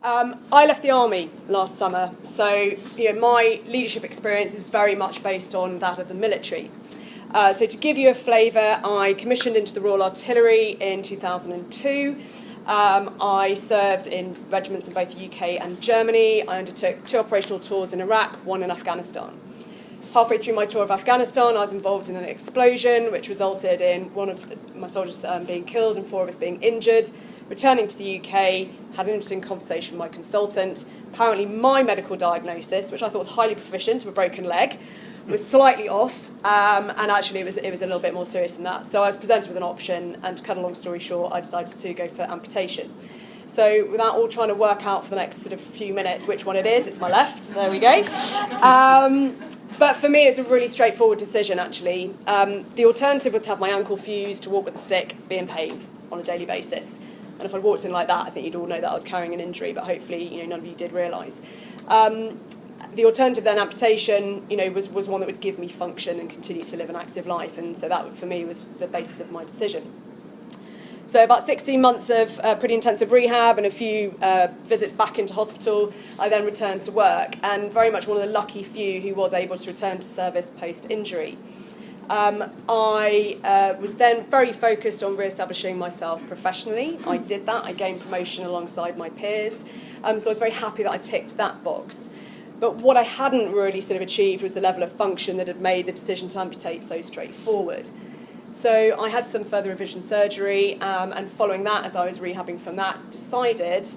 I left the army last summer, so my leadership experience is very much based on that of the military. So to give you a flavour, I commissioned into the Royal Artillery in 2002. I served in regiments in both the UK and Germany. I undertook 2 operational tours in Iraq, 1 in Afghanistan. Halfway through my tour of Afghanistan, I was involved in an explosion which resulted in 1 of my soldiers being killed and 4 of us being injured. Returning to the UK, had an interesting conversation with my consultant. Apparently my medical diagnosis, which I thought was highly proficient of a broken leg, was slightly off, and actually it was a little bit more serious than that. So I was presented with an option, and to cut a long story short, I decided to go for amputation. So without all trying to work out for the next sort of few minutes which one it is, it's my left, there we go. But for me, it's a really straightforward decision, actually. The alternative was to have my ankle fused, to walk with a stick, be in pain on a daily basis. And if I walked in like that, I think you'd all know that I was carrying an injury, but hopefully, none of you did realise. The alternative then, amputation, was one that would give me function and continue to live an active life. And so that, for me, was the basis of my decision. So about 16 months of pretty intensive rehab and a few visits back into hospital, I then returned to work, and very much one of the lucky few who was able to return to service post-injury. I was then very focused on re-establishing myself professionally. I did that. I gained promotion alongside my peers. So I was very happy that I ticked that box. But what I hadn't really sort of achieved was the level of function that had made the decision to amputate so straightforward. So I had some further revision surgery, and following that, as I was rehabbing from that, decided,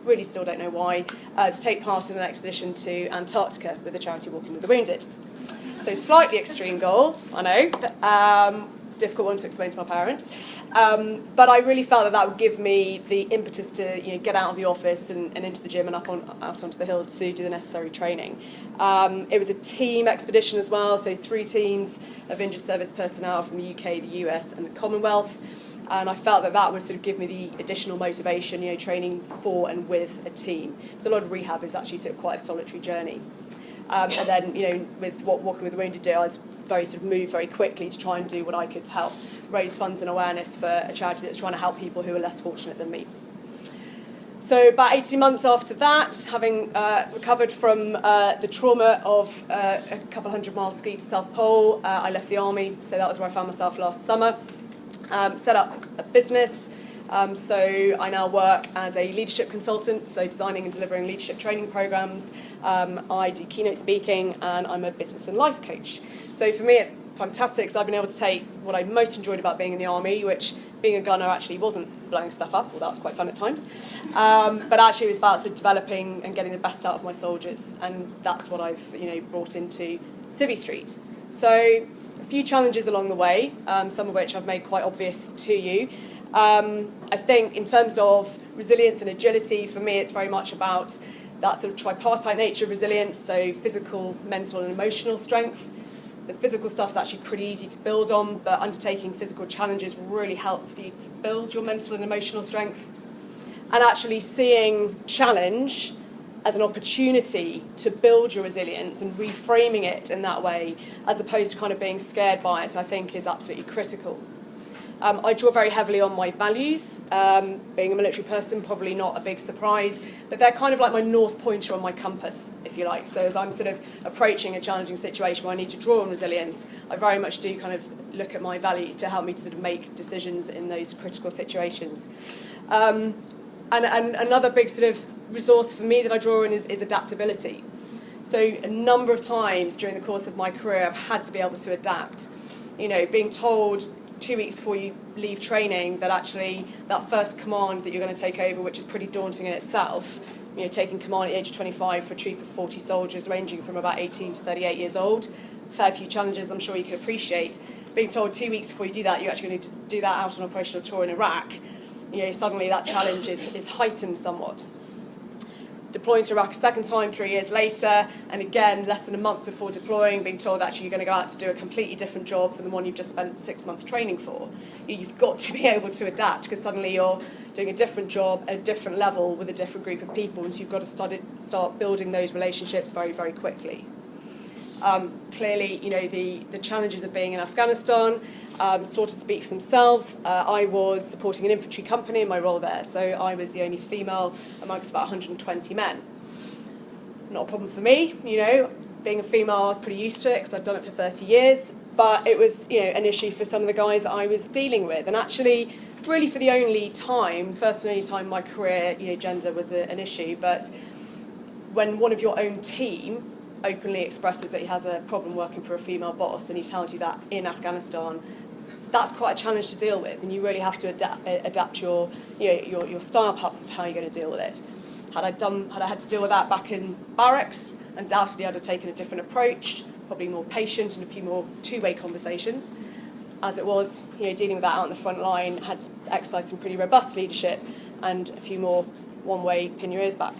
really still don't know why, to take part in an expedition to Antarctica with the charity Walking with the Wounded. So slightly extreme goal, I know, difficult one to explain to my parents, but I really felt that would give me the impetus to get out of the office and into the gym and out onto the hills to do the necessary training. It was a team expedition as well, so 3 teams of injured service personnel from the UK, the US and the Commonwealth, and I felt that would sort of give me the additional motivation, training for and with a team. So a lot of rehab is actually sort of quite a solitary journey. And then, with what Walking with the Wounded did, I was moved very quickly to try and do what I could to help raise funds and awareness for a charity that's trying to help people who are less fortunate than me. So about 18 months after that, having recovered from the trauma of a couple hundred miles ski to South Pole, I left the army. So that was where I found myself last summer. Set up a business. So I now work as a leadership consultant, so designing and delivering leadership training programs. I do keynote speaking, and I'm a business and life coach. So for me, it's fantastic because I've been able to take what I most enjoyed about being in the army, which being a gunner actually wasn't blowing stuff up, although that was quite fun at times, but actually it was about sort of developing and getting the best out of my soldiers, and that's what I've brought into Civvy Street. So a few challenges along the way, some of which I've made quite obvious to you. I think in terms of resilience and agility, for me it's very much about that sort of tripartite nature of resilience, so physical, mental and emotional strength. The physical stuff's actually pretty easy to build on, but undertaking physical challenges really helps for you to build your mental and emotional strength. And actually seeing challenge as an opportunity to build your resilience and reframing it in that way, as opposed to kind of being scared by it, I think is absolutely critical. I draw very heavily on my values. Being a military person, probably not a big surprise, but they're kind of like my north pointer on my compass, if you like. So as I'm sort of approaching a challenging situation where I need to draw on resilience, I very much do kind of look at my values to help me to sort of make decisions in those critical situations. And another big sort of resource for me that I draw on is adaptability. So a number of times during the course of my career, I've had to be able to adapt. Being told 2 weeks before you leave training that actually that first command that you're going to take over, which is pretty daunting in itself, taking command at the age of 25 for a troop of 40 soldiers ranging from about 18 to 38 years old, fair few challenges I'm sure you can appreciate. Being told 2 weeks before you do that, you actually need to do that out on an operational tour in Iraq, suddenly that challenge is heightened somewhat. Deploying to Iraq a second time 3 years later, and again less than a month before deploying, being told actually you're going to go out to do a completely different job from the one you've just spent 6 months training for. You've got to be able to adapt, because suddenly you're doing a different job at a different level with a different group of people, and so you've got to start building those relationships very, very quickly. Clearly, the challenges of being in Afghanistan sort of speak for themselves. I was supporting an infantry company in my role there, so I was the only female amongst about 120 men. Not a problem for me, being a female, I was pretty used to it because I'd done it for 30 years, but it was, an issue for some of the guys that I was dealing with. And actually, really for the first and only time in my career, gender was an issue, but when one of your own team openly expresses that he has a problem working for a female boss and he tells you that in Afghanistan, that's quite a challenge to deal with, and you really have to adapt your style perhaps as to how you're going to deal with it. Had I had to deal with that back in barracks, undoubtedly I'd have taken a different approach, probably more patient and a few more two-way conversations. As it was, dealing with that out on the front line, had to exercise some pretty robust leadership and a few more one-way pin your ears back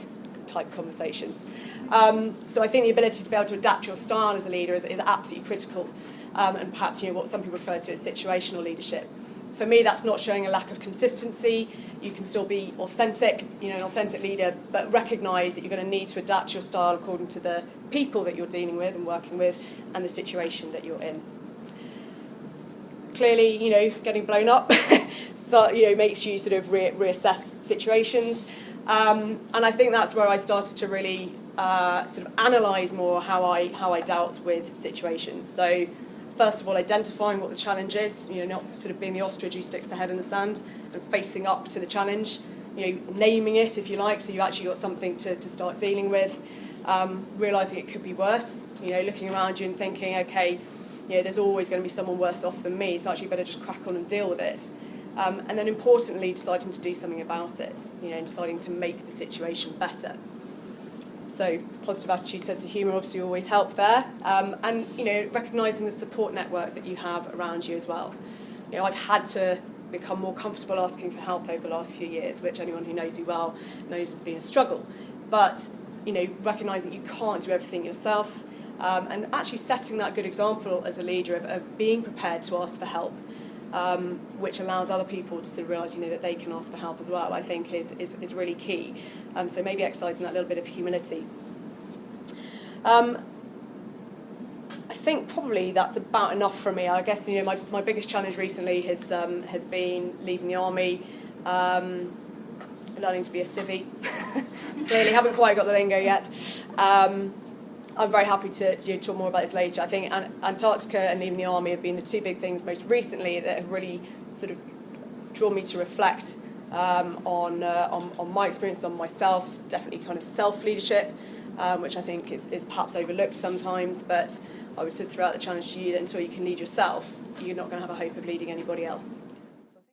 type conversations. So I think the ability to be able to adapt your style as a leader is absolutely critical, and perhaps what some people refer to as situational leadership. For me, that's not showing a lack of consistency. You can still be authentic, an authentic leader, but recognise that you're going to need to adapt your style according to the people that you're dealing with and working with and the situation that you're in. Clearly, getting blown up makes you sort of reassess situations. And I think that's where I started to really sort of analyse more how I dealt with situations. So first of all, identifying what the challenge is, not sort of being the ostrich who sticks the head in the sand, and facing up to the challenge, naming it if you like, so you actually got something to start dealing with, realising it could be worse, looking around you and thinking, okay, there's always going to be someone worse off than me, so actually better just crack on and deal with it. And then importantly, deciding to do something about it, and deciding to make the situation better. So positive attitude, sense of humour obviously always help there. And, recognising the support network that you have around you as well. I've had to become more comfortable asking for help over the last few years, which anyone who knows me well knows has been a struggle. But, recognising you can't do everything yourself, and actually setting that good example as a leader of being prepared to ask for help, which allows other people to sort of realise, that they can ask for help as well, I think is really key. So maybe exercising that little bit of humility. I think probably that's about enough for me. I guess, my biggest challenge recently has been leaving the army, learning to be a civvy. Clearly haven't quite got the lingo yet. I'm very happy to talk more about this later. I think Antarctica and leaving the army have been the two big things most recently that have really sort of drawn me to reflect on my experience, on myself, definitely kind of self-leadership, which I think is perhaps overlooked sometimes, but I would sort of throw out the challenge to you that until you can lead yourself, you're not going to have a hope of leading anybody else.